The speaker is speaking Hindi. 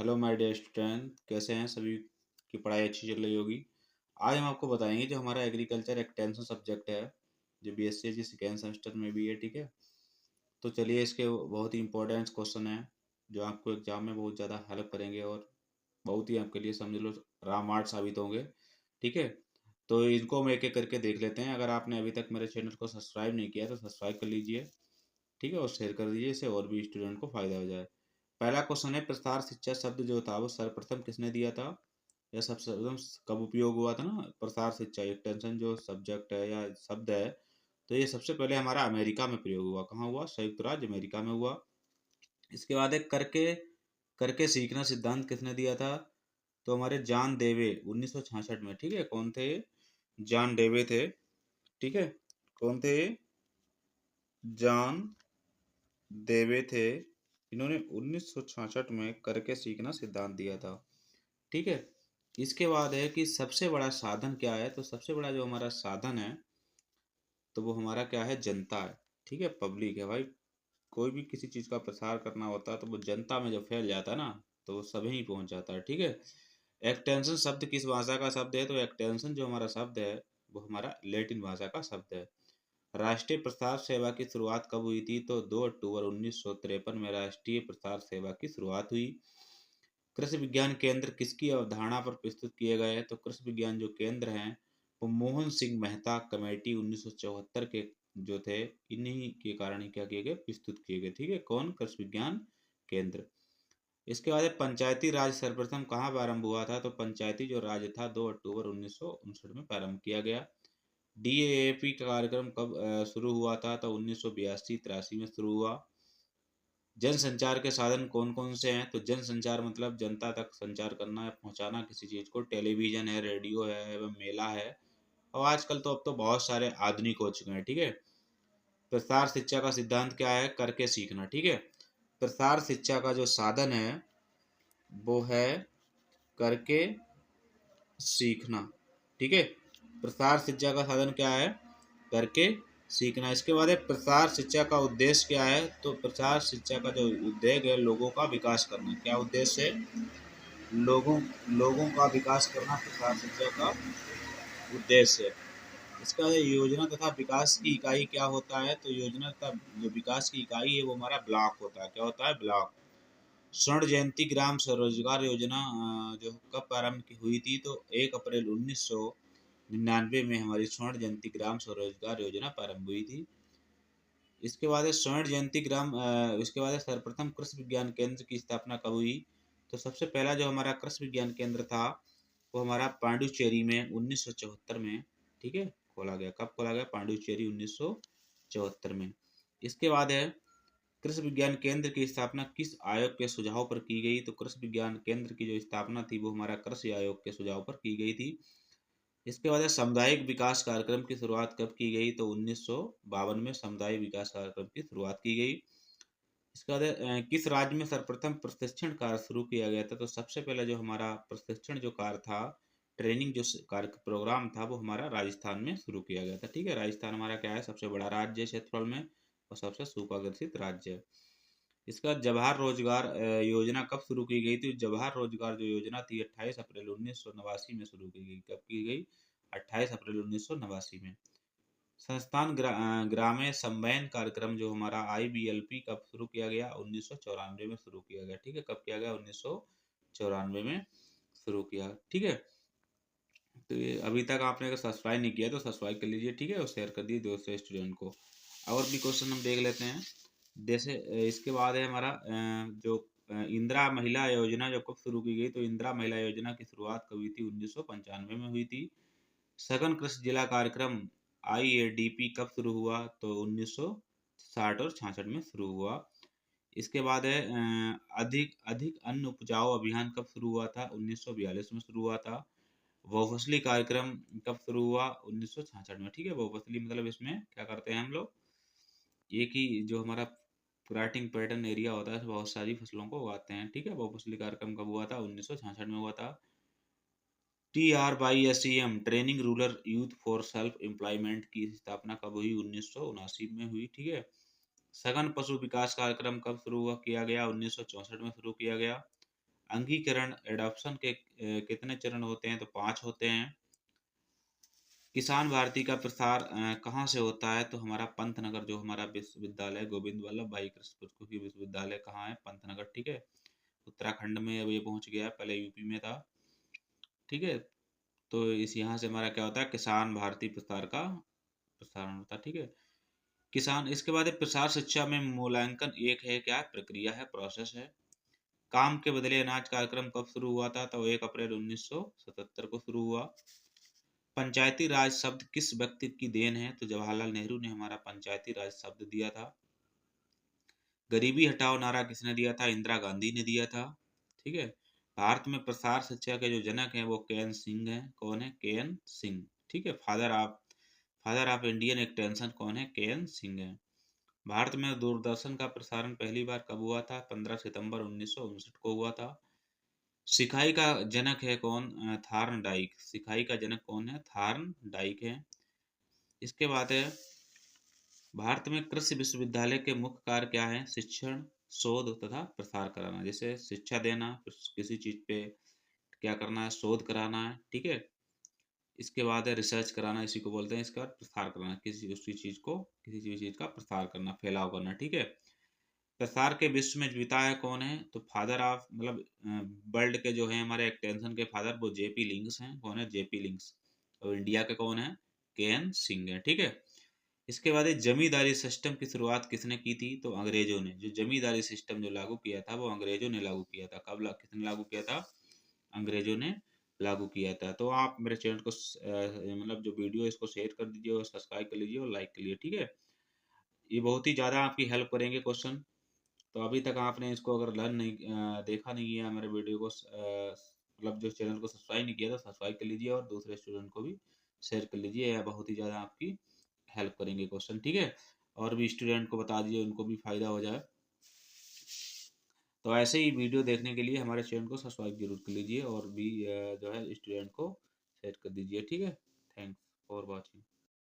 हेलो माय डियर स्टूडेंट, कैसे हैं सभी की पढ़ाई अच्छी चल रही होगी। आज हम आपको बताएंगे जो हमारा एग्रीकल्चर एक्सटेंशन सब्जेक्ट है, जो बीएससी जी सेकेंड सेमेस्टर में भी है। ठीक है, तो चलिए इसके बहुत ही इंपॉर्टेंट क्वेश्चन हैं जो आपको एग्जाम में बहुत ज़्यादा हेल्प करेंगे और बहुत ही आपके लिए समझ लो रामायण साबित होंगे। ठीक है, तो इनको हम एक एक करके देख लेते हैं। अगर आपने अभी तक मेरे चैनल को सब्सक्राइब नहीं किया तो सब्सक्राइब कर लीजिए। ठीक है, और शेयर कर दीजिए, इससे और भी स्टूडेंट को फायदा हो जाए। पहला क्वेश्चन है, प्रसार शिक्षा शब्द जो था वो सर्वप्रथम किसने दिया था, या सबसे प्रथम कब उपयोग हुआ था ना। प्रसार शिक्षा एक्सटेंशन जो सब्जेक्ट है या शब्द है, तो ये सबसे पहले हमारा अमेरिका में प्रयोग हुआ। कहाँ हुआ? संयुक्त राज्य अमेरिका में हुआ। इसके बाद एक करके करके सीखना सिद्धांत किसने दिया था, तो हमारे जॉन डेवे 1966 में। ठीक है, कौन थे? जॉन डेवे थे। ठीक है, कौन थे? जॉन डेवे थे। इन्होंने 1966 में करके सीखना सिद्धांत दिया था। ठीक है, इसके बाद है कि सबसे बड़ा साधन क्या है, तो सबसे बड़ा जो हमारा साधन है तो वो हमारा क्या है? जनता है। ठीक है, पब्लिक है भाई। कोई भी किसी चीज़ का प्रसार करना होता है तो वो जनता में जब फैल जाता है ना, तो वो सभी ही पहुंच जाता है। ठीक है, एक्सटेंशन शब्द किस भाषा का शब्द है, तो एक्सटेंशन जो हमारा शब्द है वो हमारा लैटिन भाषा का शब्द है। राष्ट्रीय प्रसार सेवा की शुरुआत कब हुई थी, तो 2 अक्टूबर 1953 में राष्ट्रीय प्रसार सेवा की शुरुआत हुई। कृषि विज्ञान केंद्र किसकी अवधारणा पर प्रस्तुत किए गए हैं, तो कृषि विज्ञान जो केंद्र हैं वो मोहन सिंह मेहता कमेटी 1974 के जो थे, इन्हीं के कारण ही क्या किए गए? प्रस्तुत किए गए। ठीक है, कौन? कृषि विज्ञान केंद्र। इसके बाद पंचायती राज सर्वप्रथम कहाँ प्रारंभ हुआ था, तो पंचायती जो राज था 2 अक्टूबर 1959 में प्रारंभ किया गया। डीएएपी का कार्यक्रम कब शुरू हुआ था, तो 1982-83 में शुरू हुआ। जन संचार के साधन कौन कौन से हैं, तो जन संचार मतलब जनता तक संचार करना या पहुंचाना किसी चीज को। टेलीविजन है, रेडियो है एवं मेला है, और आजकल तो अब तो बहुत सारे आधुनिक हो चुके हैं। ठीक है, प्रसार शिक्षा का सिद्धांत क्या है? करके सीखना। ठीक है, प्रसार शिक्षा का जो साधन है वो है करके सीखना। ठीक है, प्रसार शिक्षा का साधन क्या है? करके सीखना। इसके बाद है प्रसार शिक्षा का उद्देश्य क्या है, तो प्रसार शिक्षा का जो उद्देश्य है लोगों का विकास करना। क्या उद्देश्य है? लोगों लोगों का विकास करना प्रसार शिक्षा का उद्देश्य है। इसका योजना तथा विकास की इकाई क्या होता है, तो योजना तथा जो विकास की इकाई है वो हमारा ब्लॉक होता है। क्या होता है? ब्लॉक। स्वर्ण जयंती ग्राम स्वरोजगार योजना जो कब प्रारंभ की हुई थी, तो 1 अप्रैल 1999 में हमारी स्वर्ण जयंती ग्राम स्वरोजगार योजना प्रारंभ हुई थी। इसके बाद है स्वर्ण जयंती ग्राम इसके बाद है सर्वप्रथम कृषि विज्ञान केंद्र की स्थापना कब हुई, तो सबसे पहला जो हमारा कृषि विज्ञान केंद्र था वो हमारा पांडुचेरी में 1974 में। ठीक है, खोला गया। कब खोला गया? पांडुचेरी 1974 में। इसके बाद है कृषि विज्ञान केंद्र की स्थापना किस आयोग के सुझाव पर की गई, तो कृषि विज्ञान केंद्र की जो स्थापना थी वो हमारा कृषि आयोग के सुझाव पर की गई थी। इसके बाद सामुदायिक विकास कार्यक्रम की शुरुआत कब की गई, तो 1952 में सामुदायिक विकास कार्यक्रम की शुरुआत की गई। इसके बाद किस राज्य में सर्वप्रथम प्रशिक्षण कार्य शुरू किया गया था, तो सबसे पहले जो हमारा प्रशिक्षण जो कार्य था, ट्रेनिंग जो कार्य प्रोग्राम था वो हमारा राजस्थान में शुरू किया गया था। ठीक है, राजस्थान हमारा क्या है? सबसे बड़ा राज्य है क्षेत्रफल में और सबसे सूखाग्रसित राज्य है। इसका जवाहर रोजगार योजना कब शुरू की गई थी? जवाहर रोजगार जो योजना थी 28 अप्रैल 1989 में शुरू की गई। कब की गई? 28 अप्रैल 1989 में। संस्थान ग्रामीण समन्वय कार्यक्रम जो हमारा IBLP कब शुरू किया गया? 1994 में शुरू किया गया। ठीक है, कब किया गया? 1994 में शुरू किया। ठीक है, तो ये अभी तक आपने अगर सब्सक्राइब नहीं किया तो सब्सक्राइब कर लीजिए। ठीक है, और शेयर कर दीजिए दूसरे स्टूडेंट को। और भी क्वेश्चन हम देख लेते हैं। जैसे इसके बाद है हमारा जो इंदिरा महिला योजना जो कब शुरू की गई, तो इंदिरा महिला योजना की शुरुआत कब हुई थी? 1995 में हुई थी। सघन कृषि जिला कार्यक्रम IADP कब शुरू हुआ, तो 1960 और 66 में शुरू हुआ। इसके बाद है अधिक अधिक अन्न उपजाऊ अभियान कब शुरू हुआ था? 1942 में शुरू हुआ था। बहुफसली कार्यक्रम कब शुरू हुआ? 1966 में। ठीक है, बहुफसली मतलब इसमें क्या करते हैं हम लोग, एक ही जो हमारा प्लाटिंग पैटर्न एरिया होता है बहुत सारी फसलों को उगाते हैं। ठीक है, बहुफसली कार्यक्रम कब हुआ था? 1966 में हुआ था। TRYSEM training rural youth for self employment की स्थापना कब हुई? 1979 में हुई। ठीक है, सघन पशु विकास कार्यक्रम कब शुरू हुआ किया गया? 1964 में शुरू किया गया। अंगीकरण एडॉप्शन के कितने चरण होते हैं? तो 5 होते हैं। किसान भारती का प्रसार कहाँ से होता है? तो हमारा पंतनगर, जो हमारा विश्वविद्यालय गोविंद वल्लभ भाई कृषि विश्वविद्यालय कहाँ है? पंतनगर, ठीक है। उत्तराखंड में अब ये पहुंच गया है, पहले यूपी में था, ठीक है। तो इस यहाँ से हमारा क्या होता है? किसान भारती प्रसार का प्रसारण होता है, ठीक है। किसान, इसके बाद प्रसार शिक्षा में मूल्यांकन एक है, क्या प्रक्रिया है, प्रोसेस है। काम के बदले अनाज कार्यक्रम कब शुरू हुआ था? तो 1 अप्रैल 1977 को शुरू हुआ। पंचायती राज शब्द किस व्यक्ति की देन है? तो जवाहरलाल नेहरू ने हमारा पंचायती राज शब्द दिया था। गरीबी हटाओ नारा किसने दिया था? इंदिरा गांधी ने दिया था, ठीक है। भारत में प्रसार शिक्षा के जो जनक हैं वो के.एन. सिंह हैं। कौन है? के.एन. सिंह, ठीक है। फादर ऑफ इंडियन एक्सटेंशन कौन है? के.एन. सिंह है। भारत में दूरदर्शन का प्रसारण पहली बार कब हुआ था? 15 सितंबर 1959 को हुआ था। सिखाई का जनक है कौन? थार्नडाइक। सिखाई का जनक कौन है? थार्नडाइक है। इसके बाद है, भारत में कृषि विश्वविद्यालय के मुख्य कार्य क्या है? शिक्षण, शोध तथा प्रसार कराना। जैसे शिक्षा देना, किसी चीज पे क्या करना है? शोध कराना है, ठीक है। इसके बाद है रिसर्च कराना, इसी को बोलते हैं। इसके बाद प्रसार कराना, किसी उसी चीज को, किसी भी चीज का प्रसार करना, फैलाव करना, ठीक है। प्रसार के विश्व में जीता है कौन है? तो फादर ऑफ, मतलब वर्ल्ड के जो है हमारे एक्सटेंशन के फादर, वो जेपी लिंक्स हैं। कौन है? JP links. और इंडिया के कौन है? के.एन. सिंह है, ठीक है। इसके बाद जमींदारी सिस्टम की शुरुआत किसने की थी? तो अंग्रेजों ने। जो जमींदारी सिस्टम जो लागू किया था वो अंग्रेजों ने लागू किया था। किसने लागू किया था? अंग्रेजों ने लागू किया था। तो आप मेरे चैनल को मतलब जो वीडियो इसको शेयर कर दीजिए और सब्सक्राइब कर लीजिए और लाइक कर लीजिए, ठीक है। ये बहुत ही ज़्यादा आपकी हेल्प करेंगे क्वेश्चन। तो अभी तक आपने इसको अगर लर्न नहीं देखा नहीं है हमारे वीडियो को, मतलब जो चैनल को सब्सक्राइब नहीं किया तो सब्सक्राइब कर लीजिए और दूसरे स्टूडेंट को भी शेयर कर लीजिए। यह बहुत ही ज़्यादा आपकी हेल्प करेंगे क्वेश्चन, ठीक है। और भी स्टूडेंट को बता दीजिए, उनको भी फायदा हो जाए। तो ऐसे ही वीडियो देखने के लिए हमारे चैनल को सब्सक्राइब जरूर कर लीजिए और भी जो है स्टूडेंट को शेयर कर दीजिए, ठीक है। Thanks for watching.